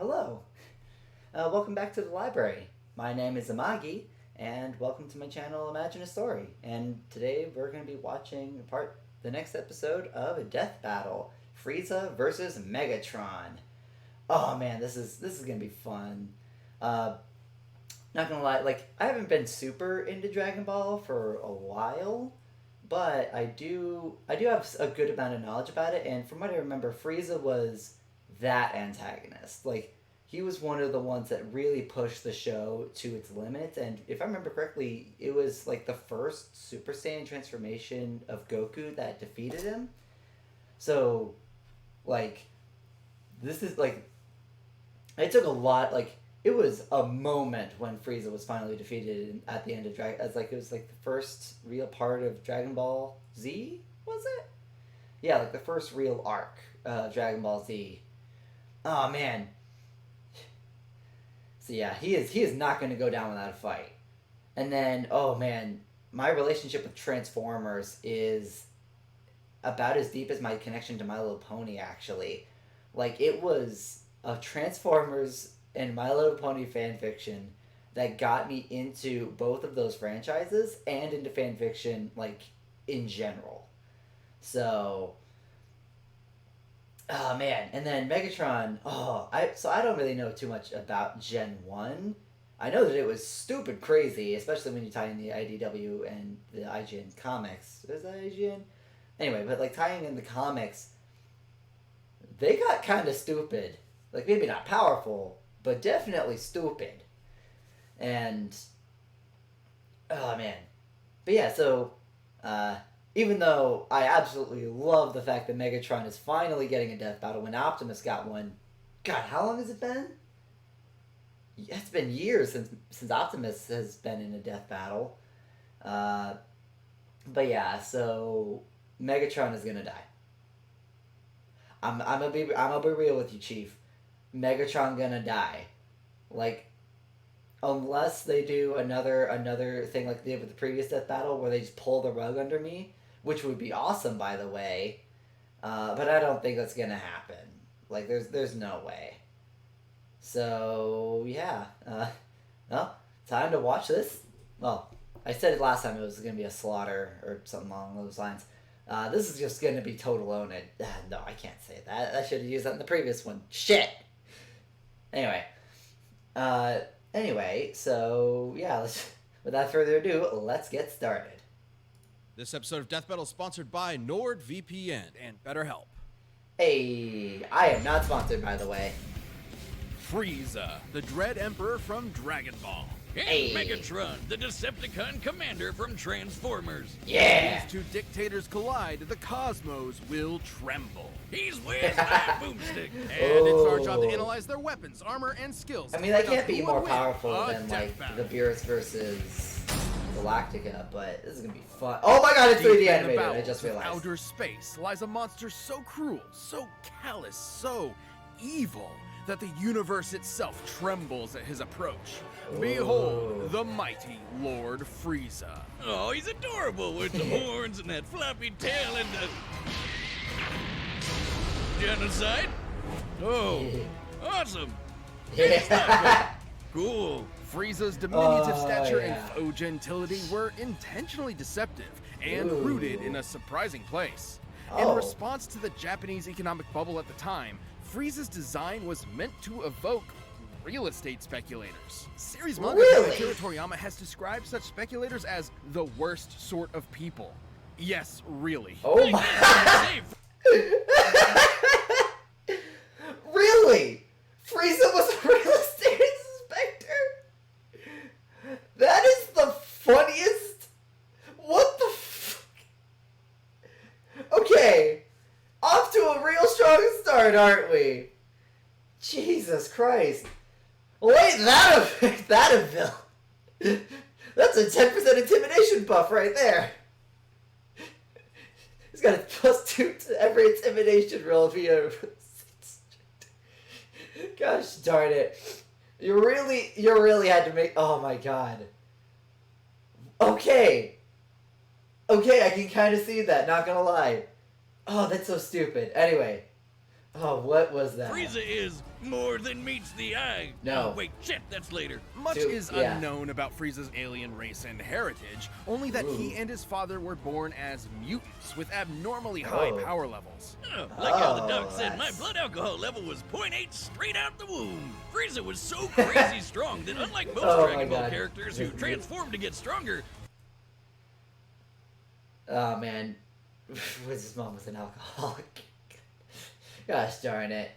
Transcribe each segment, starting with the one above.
Hello. Welcome back to the library. My name is Amagi, and welcome to my channel Imagine a Story. And today we're going to be watching the next episode of Deathbattle, Frieza versus Megatron. Oh man, this is going to be fun. Not gonna lie, I haven't been super into Dragon Ball for a while, but I do have a good amount of knowledge about it. And from what I remember, Frieza was that antagonist. He was one of the ones that really pushed the show to its limits. And if I remember correctly, it was the first Super Saiyan transformation of Goku that defeated him. So, this is it took a lot. It was a moment when Frieza was finally defeated at the end of Dragon. It was the first real part of Dragon Ball Z. Was it? Yeah, the first real arc of Dragon Ball Z. Oh man. So yeah, he is not going to go down without a fight. And then, oh man, my relationship with Transformers is about as deep as my connection to My Little Pony. Actually, it was a Transformers and My Little Pony fanfiction that got me into both of those franchises and into fanfiction in general. So, oh man, and then Megatron. I don't really know too much about Gen 1. I know that it was stupid crazy, especially when you tie in the IDW and the IGN comics. Is that IGN? Anyway, but tying in the comics, they got kind of stupid. Maybe not powerful, but definitely stupid. And oh man. But yeah, so even though I absolutely love the fact that Megatron is finally getting a death battle when Optimus got one. God, how long has it been? It's been years since Optimus has been in a death battle. But yeah, so Megatron is gonna die. I'm gonna be real with you, Chief. Megatron gonna die. Unless they do another thing like they did with the previous death battle where they just pull the rug under me, which would be awesome, by the way. But I don't think that's gonna happen. There's no way. So yeah, well, time to watch this. Well, I said it last time it was gonna be a slaughter or something along those lines. This is just gonna be total own it. No, I can't say that. I should have used that in the previous one. Shit. Anyway, so yeah, without further ado, let's get started. This episode of Death Battle is sponsored by NordVPN and BetterHelp. Hey, I am not sponsored, by the way. Frieza, the Dread Emperor from Dragon Ball. And Megatron, the Decepticon commander from Transformers. Yeah! These two dictators collide, the cosmos will tremble. He's with my boomstick. And it's our job to analyze their weapons, armor, and skills. I mean, they can't be Who more would win powerful a than, death battle. the Beerus versus Galactica, but this is gonna be fun. Oh my god, it's 3D Deep in the animated, I bowels just of realized. outer space lies a monster so cruel, so callous, so evil that the universe itself trembles at his approach. Behold, the mighty Lord Frieza. Oh, he's adorable with the horns and that floppy tail and the... Genocide? Oh, awesome. Yeah. Cool. Frieza's diminutive stature yeah. and faux gentility were intentionally deceptive and rooted in a surprising place. In Oh. response to the Japanese economic bubble at the time, Frieza's design was meant to evoke real estate speculators. Series manga Really? Akira Toriyama has described such speculators as the worst sort of people. Yes, really. Oh my... Hey, Really? Frieza was a real estate inspector? That is the funniest... What the fuck? Okay. Off to a real strong start, aren't we? Jesus Christ. Wait, that a villain. That's a 10% intimidation buff right there. He's got a +2 to every intimidation roll via... Gosh darn it. You really had to make... Oh my god. Okay, I can kind of see that, not gonna lie. Oh, that's so stupid. Anyway. Oh, what was that? Frieza is more than meets the eye. No. Oh, wait, shit, that's later. Much is yeah. unknown about Frieza's alien race and heritage, only that he and his father were born as mutants with abnormally high power levels. Like how the doc Oh, said, my that's- blood alcohol level was 0.8 straight out the womb. Frieza was so crazy strong that unlike most Oh my Dragon Ball God. characters who transform to get stronger, Oh man, was his mom was an alcoholic? Gosh darn it!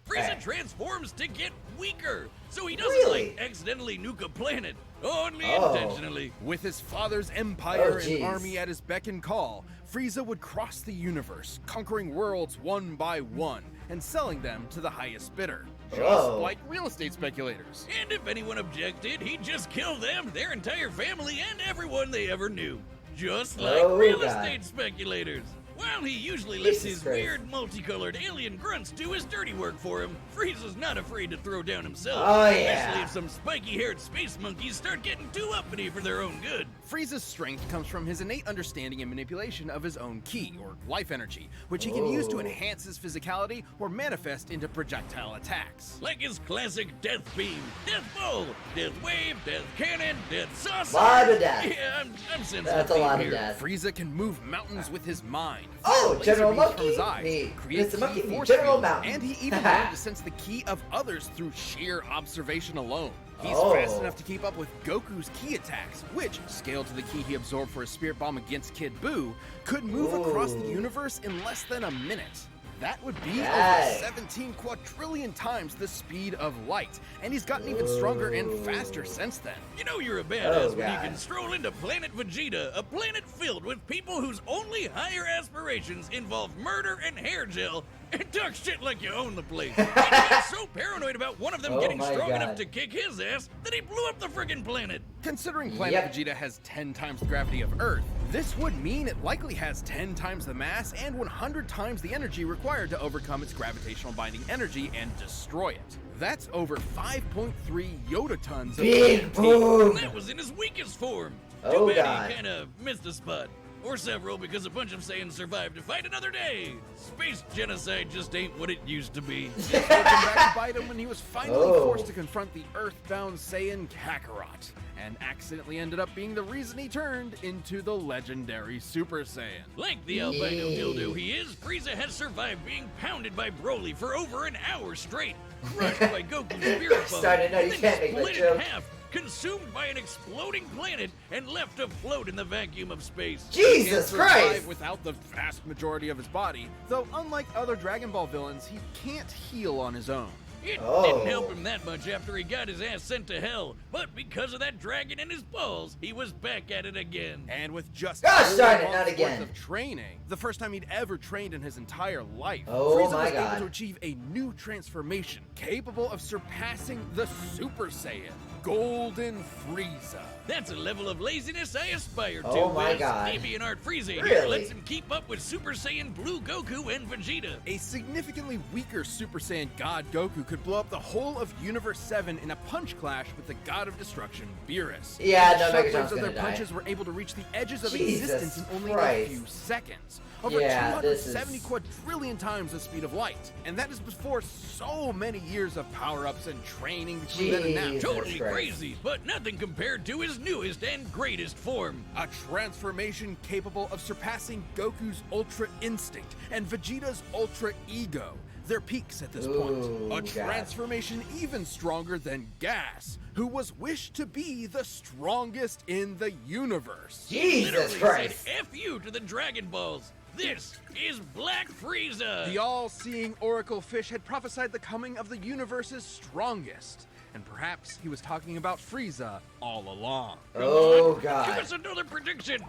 Frieza transforms to get weaker, so he doesn't Really? like accidentally nuke a planet, only Oh. intentionally. With his father's empire Oh, and jeez. army at his beck and call, Frieza would cross the universe, conquering worlds one by one and selling them to the highest bidder. Just Whoa. like real estate speculators. And if anyone objected, he'd just kill them, their entire family, and everyone they ever knew. Just like Oh, real God. estate speculators. While he usually lets Jesus his Christ. weird, multicolored alien grunts do his dirty work for him, Frieza's not afraid to throw down himself. Oh, Especially yeah. if some spiky-haired space monkeys start getting too uppity for their own good. Frieza's strength comes from his innate understanding and manipulation of his own ki, or life energy, which he can use to Ooh. enhance his physicality or manifest into projectile attacks. Like his classic Death Beam, Death Bowl, Death Wave, Death Cannon, Death Saucer. Lot of death. Yeah, I'm sensitive. That's a lot of here. death. Frieza can move mountains with his mind. Oh, fire laser General beams Monkey from his eyes, meet create Mr. ki Monkey meet force General fields, Mountain. and he even learned to sense the ki of others through sheer observation alone. He's Oh. fast enough to keep up with Goku's ki attacks, which, scaled to the ki he absorbed for his spirit bomb against Kid Buu, could move across the Ooh. universe in less than a minute. That would be Right. over 17 quadrillion times the speed of light, and he's gotten even stronger and faster since then. You know you're a Oh, badass when you God. can stroll into Planet Vegeta, a planet filled with people whose only higher aspirations involve murder and hair gel, and talk shit like you own the place. And he got so paranoid about one of them Oh getting my strong God. enough to kick his ass that he blew up the friggin' planet. Considering Planet Yep. Vegeta has 10 times the gravity of Earth, this would mean it likely has 10 times the mass and 100 times the energy required to overcome its gravitational binding energy and destroy it. That's over 5.3 yotatons of Big TNT. boom! That was in his weakest form. Oh, Too bad God. he kinda missed a spot. Or several, because a bunch of Saiyans survived to fight another day. Space genocide just ain't what it used to be. This would come back to bite him when he was finally Oh. forced to confront the Earthbound Saiyan Kakarot, and accidentally ended up being the reason he turned into the legendary Super Saiyan. Like the albino Yay. dildo he is, Frieza has survived being pounded by Broly for over an hour straight, crushed by Goku's spirit bomb, Started, no, you and then can't make that split in joke. half, consumed by an exploding planet, and left to float in the vacuum of space. Jesus Can't survive Christ! without the vast majority of his body, though unlike other Dragon Ball villains, he can't heal on his own. It Oh. didn't help him that much after he got his ass sent to hell, but because of that dragon in his balls, he was back at it again. And with just Gosh 4 darn it, months not worth again. of training, the first time he'd ever trained in his entire life, Oh Frieza my was God. able to achieve a new transformation capable of surpassing the Super Saiyan, Golden Frieza. That's a level of laziness I aspire to. Oh my as God. Deviant Frieza here Really? lets him keep up with Super Saiyan Blue Goku and Vegeta. A significantly weaker Super Saiyan God Goku could blow up the whole of Universe 7 in a punch clash with the God of Destruction, Beerus. Yeah, no, Shockwaves Megatron's of gonna their die. punches were able to reach the edges of Jesus existence in only Christ. a few seconds. Over Yeah, this is- 270 quadrillion times the speed of light. And that is before so many years of power-ups and training between then and now. Jesus Totally Christ. crazy, but nothing compared to his newest and greatest form. A transformation capable of surpassing Goku's Ultra Instinct and Vegeta's Ultra Ego. Their peaks at this Ooh, point. A God. transformation even stronger than Gas, who was wished to be the strongest in the universe. He Jesus literally Christ! said F you to the Dragon Balls. This is Black Frieza. The all-seeing Oracle Fish had prophesied the coming of the universe's strongest. And perhaps he was talking about Frieza all along. Oh Give God! us another prediction.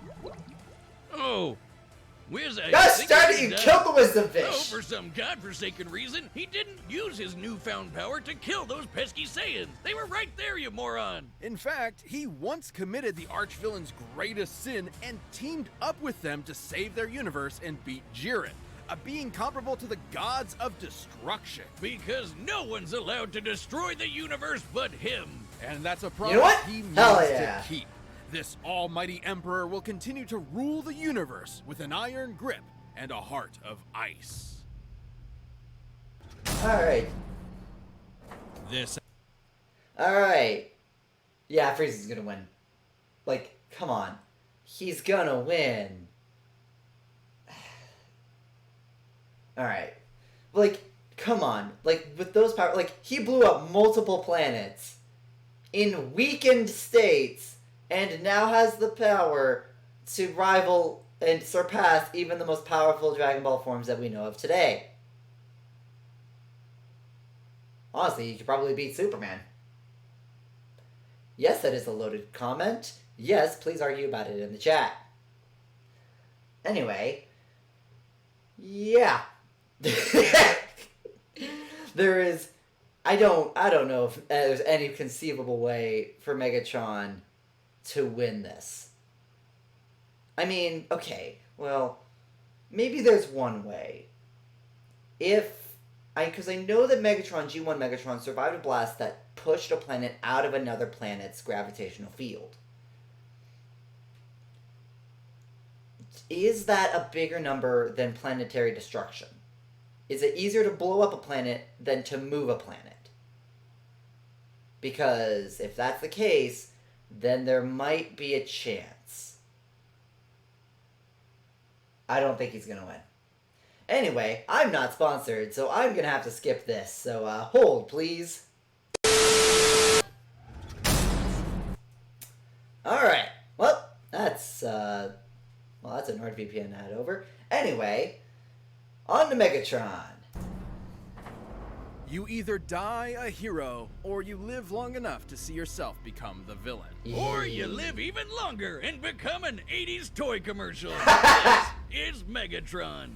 Oh, where's I Gosh think darn it! he You died. killed the wisdom Oh, fish. for some godforsaken reason, he didn't use his newfound power to kill those pesky Saiyans. They were right there, you moron. In fact, he once committed the archvillain's greatest sin and teamed up with them to save their universe and beat Jiren, a being comparable to the gods of destruction. Because no one's allowed to destroy the universe but him. And that's a promise You know what? he means Hell yeah. to keep. This almighty emperor will continue to rule the universe with an iron grip and a heart of ice. Alright. This. Alright. Yeah, Frieza's gonna win. Like, come on. He's gonna win. Alright. Like, come on. Like, with those powers, like, he blew up multiple planets in weakened states and now has the power to rival and surpass even the most powerful Dragon Ball forms that we know of today. Honestly, he could probably beat Superman. Yes, that is a loaded comment. Yes, please argue about it in the chat. Anyway, yeah. There is, I don't know if there's any conceivable way for Megatron to win this. I mean, okay, well, maybe there's one way. Because I know that Megatron, G1 Megatron, survived a blast that pushed a planet out of another planet's gravitational field. Is that a bigger number than planetary destruction? Is it easier to blow up a planet than to move a planet? Because if that's the case, then there might be a chance. I don't think he's going to win. Anyway, I'm not sponsored, so I'm going to have to skip this. So hold, please. Alright. Well, that's a NordVPN ad over. Anyway, on to Megatron. You either die a hero, or you live long enough to see yourself become the villain. Or you live even longer and become an 80s toy commercial. This is Megatron.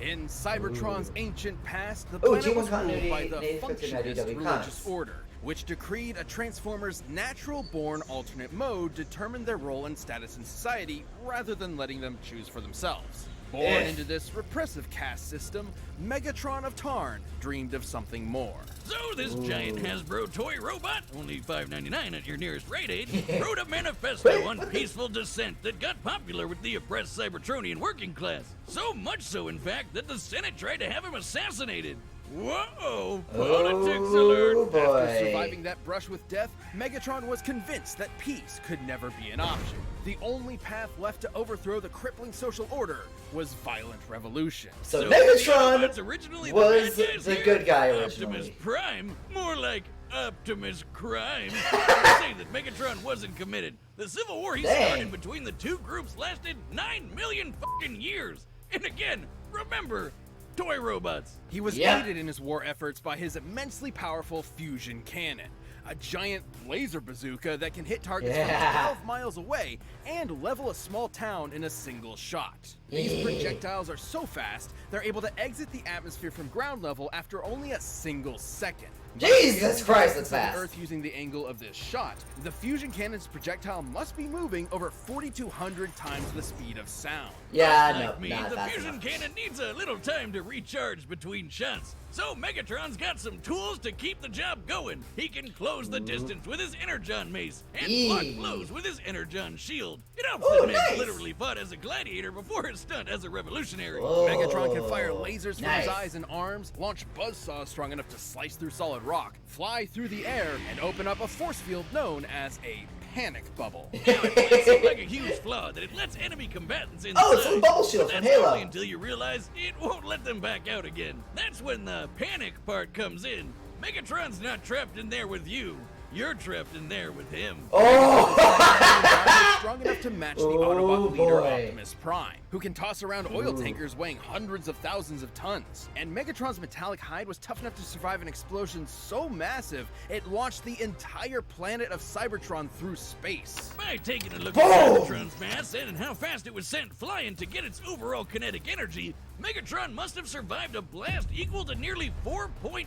In Cybertron's ancient past, the Ooh, planet G1 was ruled continuity, by the native functionist continuity, religious comics. order, which decreed a Transformer's natural-born alternate mode determined their role and status in society, rather than letting them choose for themselves. Born into this repressive caste system, Megatron of Tarn dreamed of something more. So this giant Hasbro toy robot, only $5.99 at your nearest Rite Aid, wrote a manifesto on peaceful dissent that got popular with the oppressed Cybertronian working class. So much so, in fact, that the Senate tried to have him assassinated. Whoa! Politics alert! Boy. After surviving that brush with death, Megatron was convinced that peace could never be an option. The only path left to overthrow the crippling social order was violent revolution. So Megatron's Megatron originally was the bad guys the here. good guy originally. Optimus Prime, more like Optimus Crime. Say that Megatron wasn't committed. The civil war he started between the two groups lasted 9 million fucking years. And again, remember, toy robots. He was aided in his war efforts by his immensely powerful fusion cannon, a giant laser bazooka that can hit targets from 12 miles away and level a small town in a single shot. These projectiles are so fast, they're able to exit the atmosphere from ground level after only a single second. Jesus Christ, that's The fast. Earth using the angle of this shot, the fusion cannon's projectile must be moving over 4,200 times the speed of sound. Yeah, Like no, me, not the fast fusion enough. cannon needs a little time to recharge between shots. So Megatron's got some tools to keep the job going. He can close the distance with his Energon mace and block blows with his Energon shield. It helps that man literally fought as a gladiator before his stunt as a revolutionary. Megatron can fire lasers from Nice. his eyes and arms, launch buzzsaws strong enough to slice through solid rock, fly through the air, and open up a force field known as a panic bubble. Now it might seem like a huge flaw that it lets enemy combatants inside. Oh, it's the bubble shield but from that's Halo. only until you realize it won't let them back out again. That's when the panic part comes in. Megatron's not trapped in there with you. You're trapped in there with him. Strong enough to match the Autobot leader boy. Optimus Prime, who can toss around oil tankers weighing hundreds of thousands of tons. And Megatron's metallic hide was tough enough to survive an explosion so massive it launched the entire planet of Cybertron through space. By taking a look at Megatron's mass and how fast it was sent flying to get its overall kinetic energy, Megatron must have survived a blast equal to nearly 4.5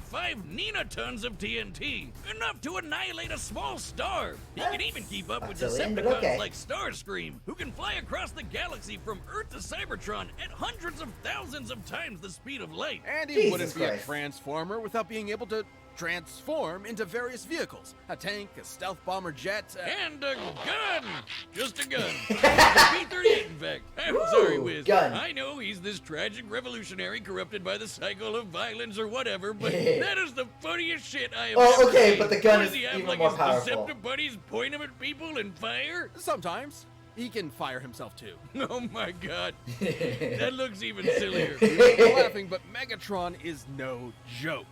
ninatons of TNT, enough to annihilate a small star. He can even keep up with Decepticons like Starscream, who can fly across the galaxy from Earth to Cybertron at hundreds of thousands of times the speed of light. And he Jesus wouldn't be a Christ. Transformer without being able to transform into various vehicles. A tank, a stealth bomber jet, And a gun! Just a gun. The P-38, in fact. I'm sorry, Wiz. Gun. I know he's this tragic revolutionary corrupted by the cycle of violence or whatever, but that is the funniest shit I have ever seen. But the gun What, is does he have, even like, more his powerful. Deceptive buddies point him at people and fire? sometimes. He can fire himself too. Oh my god. That looks even sillier. You're laughing, but Megatron is no joke.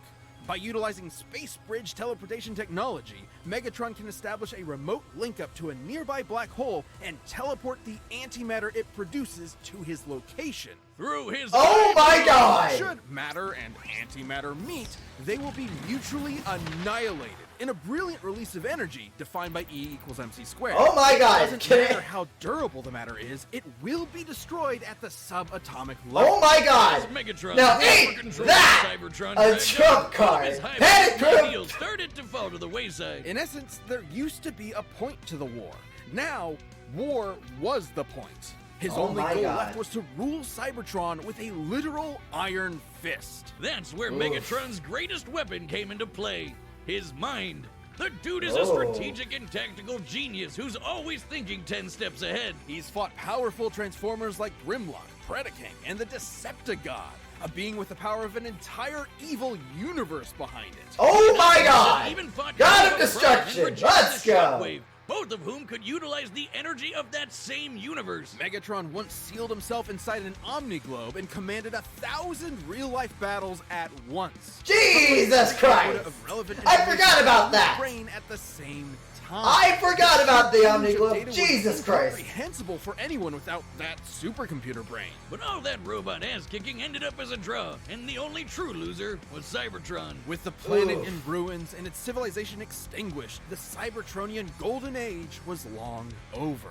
By utilizing space bridge teleportation technology, Megatron can establish a remote link-up to a nearby black hole and teleport the antimatter it produces to his location. Through his Oh my god! Should matter and antimatter meet, they will be mutually annihilated in a brilliant release of energy defined by E equals MC squared. Oh my god! It doesn't Can matter it- how durable the matter is, it will be destroyed at the subatomic level. Oh my god! Megatron, Now ain't hyper-controlled that Cybertron a dragged trump out, all of card? his high Panic value group! ideals started to fall to the wayside. In essence, there used to be a point to the war. Now, war was the point. His Oh only my goal God. left was to rule Cybertron with a literal iron fist. That's where Oof. Megatron's greatest weapon came into play. His mind. The dude is Oh. a strategic and tactical genius who's always thinking 10 steps ahead. He's fought powerful Transformers like Grimlock, Predaking, and the Decepticon, a being with the power of an entire evil universe behind it. Oh my god! Even fought God of Megatron Destruction! and Let's the go! Shockwave, both of whom could utilize the energy of that same universe. Megatron once sealed himself inside an Omniglobe and commanded 1,000 real-life battles at once. Jesus Christ! Of relevant I forgot information about to that. his brain at the same time. I forgot about the Huge data Omniglobe. was Jesus Christ! incomprehensible for anyone without that supercomputer brain. But all that robot ass kicking ended up as a draw, and the only true loser was Cybertron. With the planet Oof. in ruins and its civilization extinguished, the Cybertronian Golden Age was long over.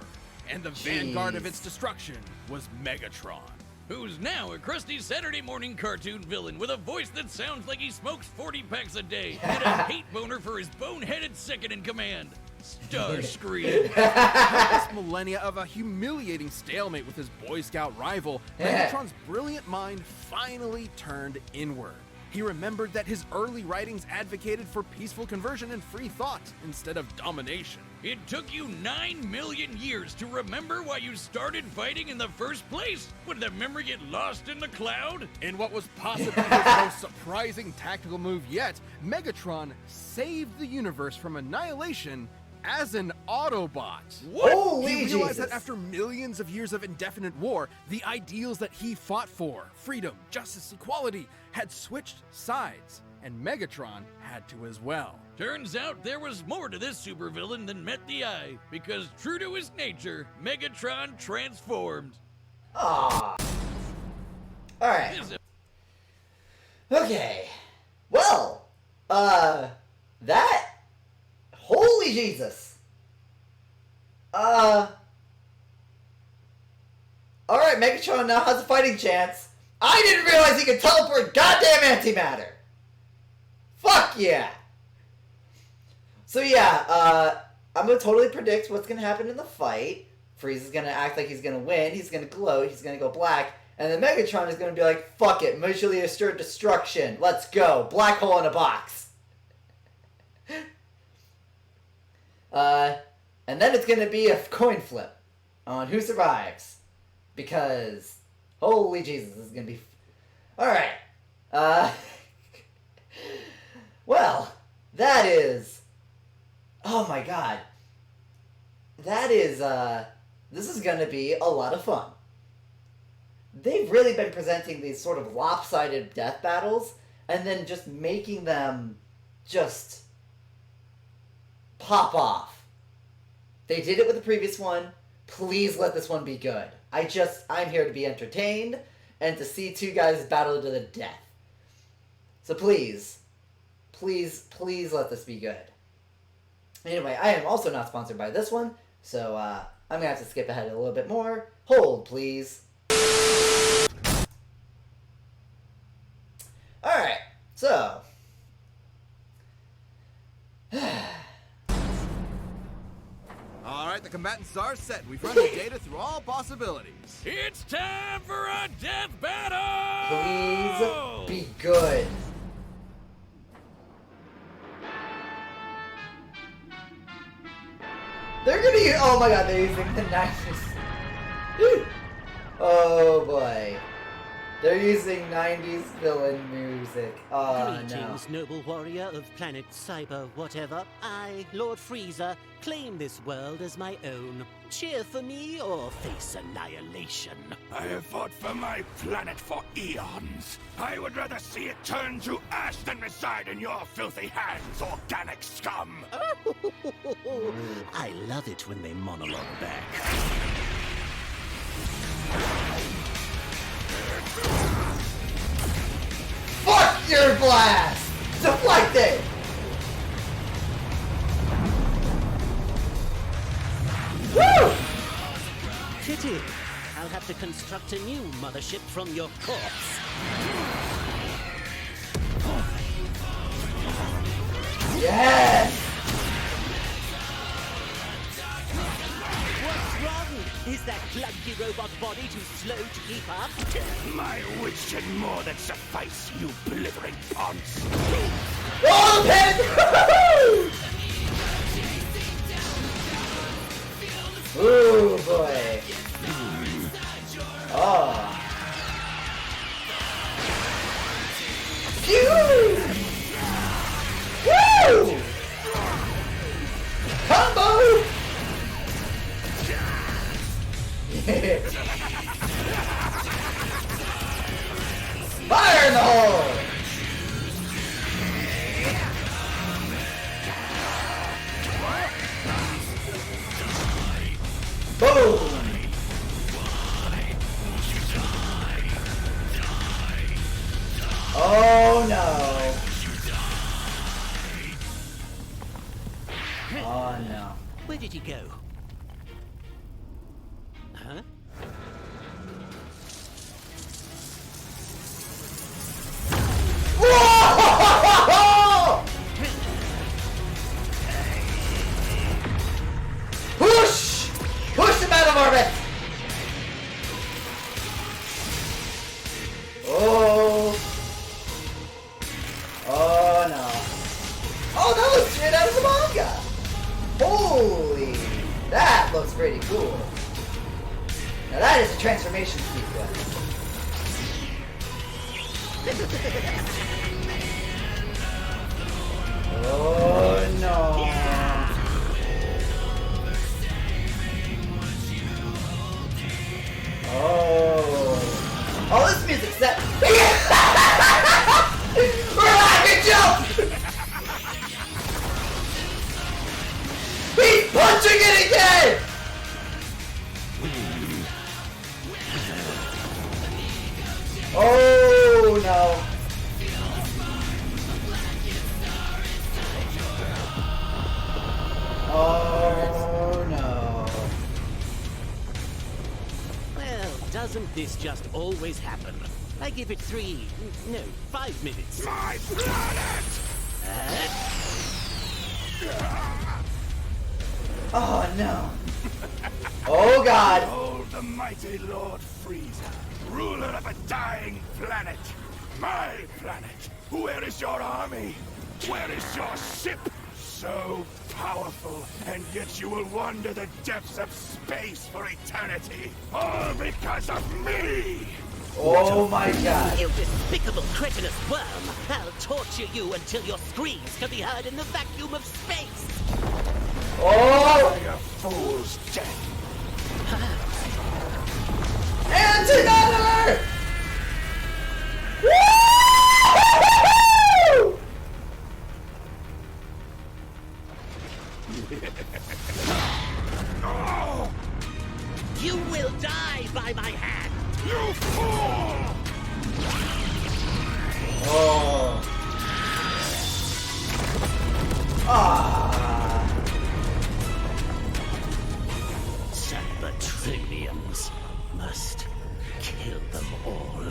And the vanguard of Jeez. its destruction was Megatron. Who's now a crusty Saturday morning cartoon villain with a voice that sounds like he smokes 40 packs a day and a hate boner for his boneheaded second in command, Starscream. Past millennia of a humiliating stalemate with his Boy Scout rival, Megatron's brilliant mind finally turned inward. He remembered that his early writings advocated for peaceful conversion and free thought instead of domination. It took you 9 million years to remember why you started fighting in the first place? Would that memory get lost in the cloud? In what was possibly his most surprising tactical move yet, Megatron saved the universe from annihilation as an Autobot. Holy He realized Jesus! that after millions of years of indefinite war, the ideals that he fought for, freedom, justice, equality, had switched sides, and Megatron had to as well. Turns out there was more to this supervillain than met the eye, because true to his nature, Megatron transformed. Aww. Alright. This Okay. Well, that. Holy Jesus. Alright, Megatron now has a fighting chance. I didn't realize he could teleport goddamn antimatter. Fuck yeah. So yeah, I'm gonna totally predict what's gonna happen in the fight. Frieza's gonna act like he's gonna win, he's gonna glow, he's gonna go black, and then Megatron is gonna be like, fuck it, mutually assured destruction, let's go, black hole in a box. And then it's gonna be a coin flip on who survives. Because, holy Jesus, this is gonna be... Alright. Well, that is... Oh my god. That is, this is gonna be a lot of fun. They've really been presenting these sort of lopsided death battles, and then just making them just pop off. They did it with the previous one. Please let this one be good. I'm here to be entertained and to see two guys battle to the death. So please, please, please let this be good. Anyway, I am also not sponsored by this one, so I'm going to have to skip ahead a little bit more. Hold, please. Alright, so... Alright, the combatants are set. We've run the data through all possibilities. It's time for a death battle! Please be good. you? Oh my god, they're using the 90s. Oh boy. They're using 90s villain music. Oh Greetings, noble warrior of planet Cyber whatever. I, Lord Frieza, claim this world as my own. Cheer for me or face annihilation. I have fought for my planet for eons. I would rather see it turn to ash than reside in your filthy hands, organic scum! I love it when they monologue back. Fuck your blast! Deflected! Woo! Pity. I'll have to construct a new mothership from your corpse. Yes! What's wrong? Is that clunky robot body too slow to keep up? My wits should more than suffice, you blithering ponce! Oh, the pin! Ooh, boy. Oh. Phew! Woo! Combo! Fire in the hole! Boom! Oh no! Oh no. Where did he go? Huh? Whoa! Push! Push him out of orbit! Oh. Oh no. Oh, that looks straight out of the manga! Holy! That looks pretty cool. Now that is a transformation sequence. Oh no. Oh. Oh, this music's set. Relax and jump! He's punching it again! Oh no. Oh no. Well, doesn't this just always happen? I give it 5 minutes. My planet! Oh no. Oh god. Behold the mighty Lord Frieza, ruler of a dying planet. My planet. Where is your army? Where is your ship? So powerful, and yet you will wander the depths of space for eternity. All because of me! Oh my god. You despicable cretinous worm! I'll torture you until your screams can be heard in the vacuum of space! Oh! By a fool's death! Anti-Matter! Woo! Oh, You will die by my hand! you fool! Oh. Ah. Cybertronians must kill them all.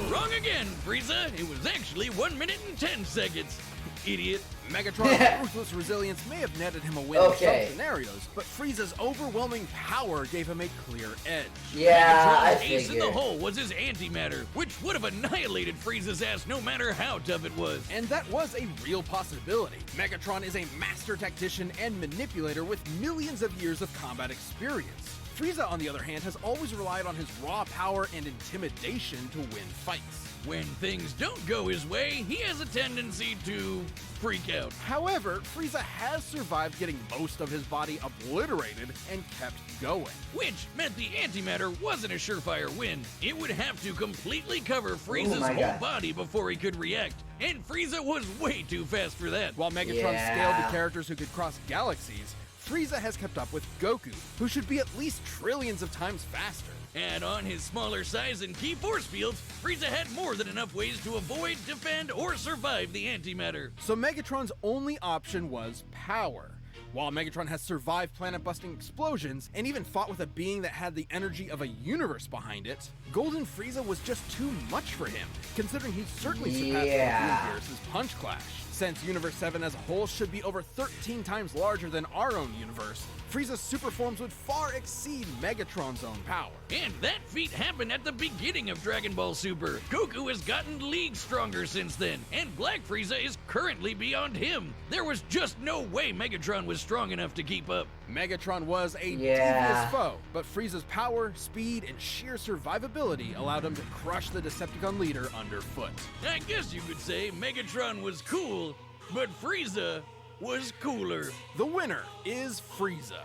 Wrong again, Frieza. It was actually 1 minute and 10 seconds. idiot. Megatron's ruthless resilience may have netted him a win in some scenarios, but Frieza's overwhelming power gave him a clear edge. Yeah, I Megatron's ace in the figured. hole was his antimatter, which would have annihilated Frieza's ass no matter how tough it was. And that was a real possibility. Megatron is a master tactician and manipulator with millions of years of combat experience. Frieza, on the other hand, has always relied on his raw power and intimidation to win fights. When things don't go his way, he has a tendency to freak out. However, Frieza has survived getting most of his body obliterated and kept going. Which meant the antimatter wasn't a surefire win. It would have to completely cover Frieza's my whole God. body before he could react. And Frieza was way too fast for that. While Megatron scaled to characters who could cross galaxies, Frieza has kept up with Goku, who should be at least trillions of times faster. And on his smaller size and key force fields, Frieza had more than enough ways to avoid, defend, or survive the antimatter. So Megatron's only option was power. While Megatron has survived planet-busting explosions and even fought with a being that had the energy of a universe behind it, Golden Frieza was just too much for him, considering he certainly surpassed Gears' Punch Clash. Since Universe 7 as a whole should be over 13 times larger than our own universe, Frieza's super forms would far exceed Megatron's own power. And that feat happened at the beginning of Dragon Ball Super. Goku has gotten leagues stronger since then, and Black Frieza is currently beyond him. There was just no way Megatron was strong enough to keep up. Megatron was a devious foe, but Frieza's power, speed, and sheer survivability allowed him to crush the Decepticon leader underfoot. I guess you could say Megatron was cool, but Frieza was cooler. The winner is Frieza.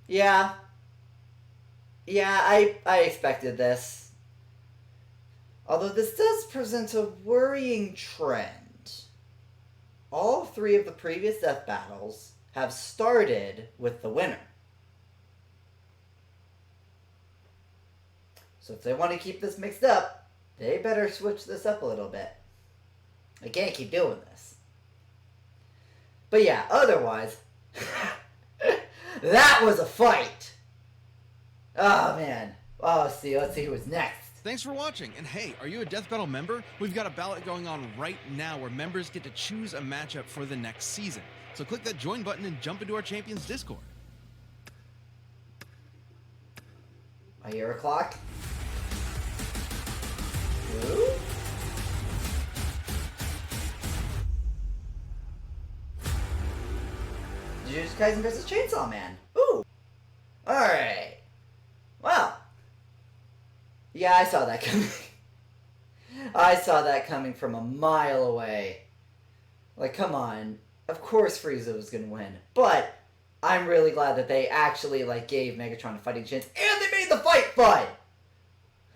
Yeah. Yeah, I expected this. Although this does present a worrying trend. All three of the previous death battles have started with the winner. So if they want to keep this mixed up, they better switch this up a little bit. They can't keep doing this. But yeah, otherwise, that was a fight. Oh man. Oh, let's see who's next. Thanks for watching, and hey, are you a Death Battle member? We've got a ballot going on right now where members get to choose a matchup for the next season. So click that join button and jump into our Champions Discord. I hear a clock. Ooh. Jujutsu Kaisen vs. Chainsaw Man. Ooh. Alright. Well. Yeah, I saw that coming. I saw that coming from a mile away. Like, come on. Of course Frieza was gonna win. But I'm really glad that they actually, like, gave Megatron a fighting chance. And they made the fight fun!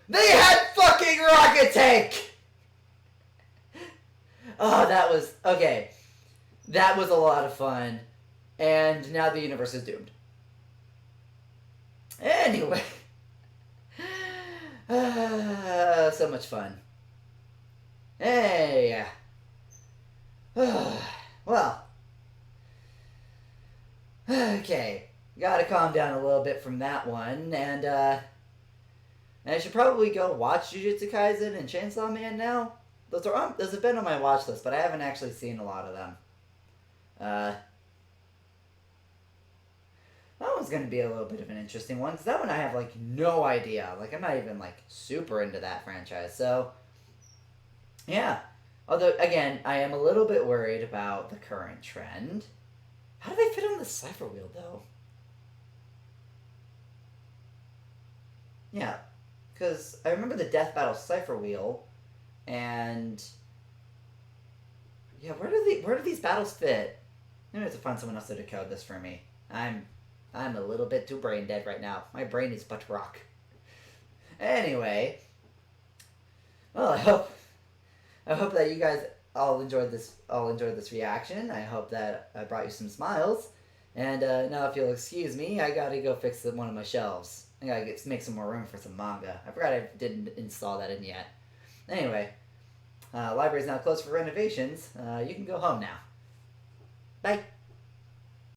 They had fucking Rocket Tank! Oh, that was... Okay. That was a lot of fun. And now the universe is doomed. Anyway. So much fun. Hey. Well. Okay. Gotta calm down a little bit from that one. And I should probably go watch Jujutsu Kaisen and Chainsaw Man now. Those have been on my watch list, but I haven't actually seen a lot of them. That one's going to be a little bit of an interesting one, because that one I have, like, no idea. Like, I'm not even, like, super into that franchise, so... Yeah. Although, again, I am a little bit worried about the current trend. How do they fit on the Cypher Wheel, though? Yeah. Because I remember the Death Battle Cypher Wheel, and... Yeah, where do these battles fit? Maybe I have to find someone else to decode this for me. I'm a little bit too brain dead right now. My brain is but rock. Anyway, well, I hope that you guys all enjoyed this reaction. I hope that I brought you some smiles. And now, if you'll excuse me, I gotta go fix one of my shelves. I gotta make some more room for some manga. I forgot I didn't install that in yet. Anyway, library's now closed for renovations. You can go home now. Bye.